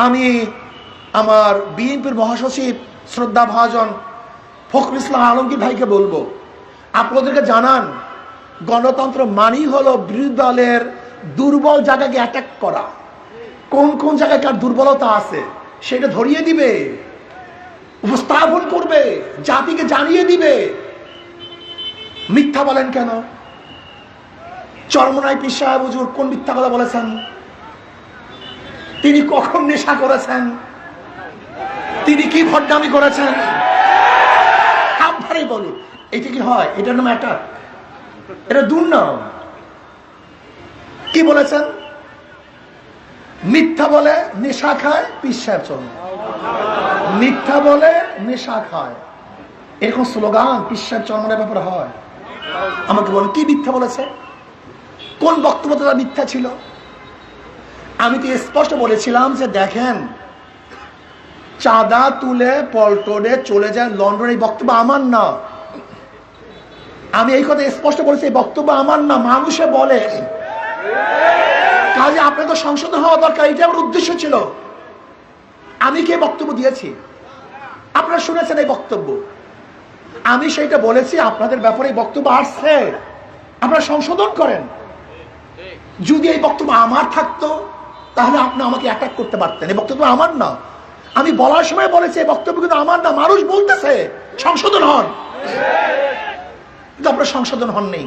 আমি আমার বিএনপির মহাসচিব শ্রদ্ধা ভাজন ফখরুল ইসলাম আলমগীর ভাইকে বলবো, আপনাদেরকে জানান গণতন্ত্র মানেই হলো বিরোধী দলের দুর্বল জায়গাকে অ্যাটাক করা। কোন কোন জায়গায় কার দুর্বলতা আছে সেটা ধরিয়ে দিবে, উপস্থাপন করবে, জাতিকে জানিয়ে দিবে। মিথ্যা বলেন কেন? চরমনাই পীর সাহেব হুজুর কোন মিথ্যা কথা বলেছেন? তিনি কখন নেশা করেছেন? তিনি কি ভণ্ডামি করেছেন? আপনারই বলুন, এটা কি হয়? এটার নাম অ্যাটাক? এটা দুর্নাম। কি বলেছেন? মিথ্যা বলে নেশা খায় পীর সাহেব চরমনাই, মিথ্যা বলে নেশা খায়, এরকম স্লোগান পীর সাহেব চরমনাইয়ের ব্যাপারে হয়? আমাকে বলেন কি মিথ্যা বলেছে? কোন বক্তব্যটা মিথ্যা ছিল? আমি তো স্পষ্ট বলেছিলাম যে দেখেন, চাঁদা তুলে পল্টনে চলে যায় লন্ডন, এই বক্তব্য আমার না। আমি এই কথা স্পষ্ট বলেছি, এই বক্তব্য আমার না, মানুষে বলে। কাজে আপনাকে সংশোধন হওয়া দরকার, এটা আমার উদ্দেশ্য ছিল। আমি কি বক্তব্য দিয়েছি? আপনারা শুনেছেন এই বক্তব্য, আমি সেইটা বলেছি। আপনাদের ব্যাপারে এই বক্তব্য আসছে, আপনারা সংশোধন করেন। যদি এই বক্তব্য আমার থাকতো তাহলে আপনি আমাকে অ্যাটাক করতে পারতেন। এই বক্তব্য আমার না, আমি বলার সময় বলেছি এই বক্তব্য কিন্তু আমার না। মানুষ বলতেছে সংশোধন হন, কিন্তু আপনারা সংশোধন হন নেই।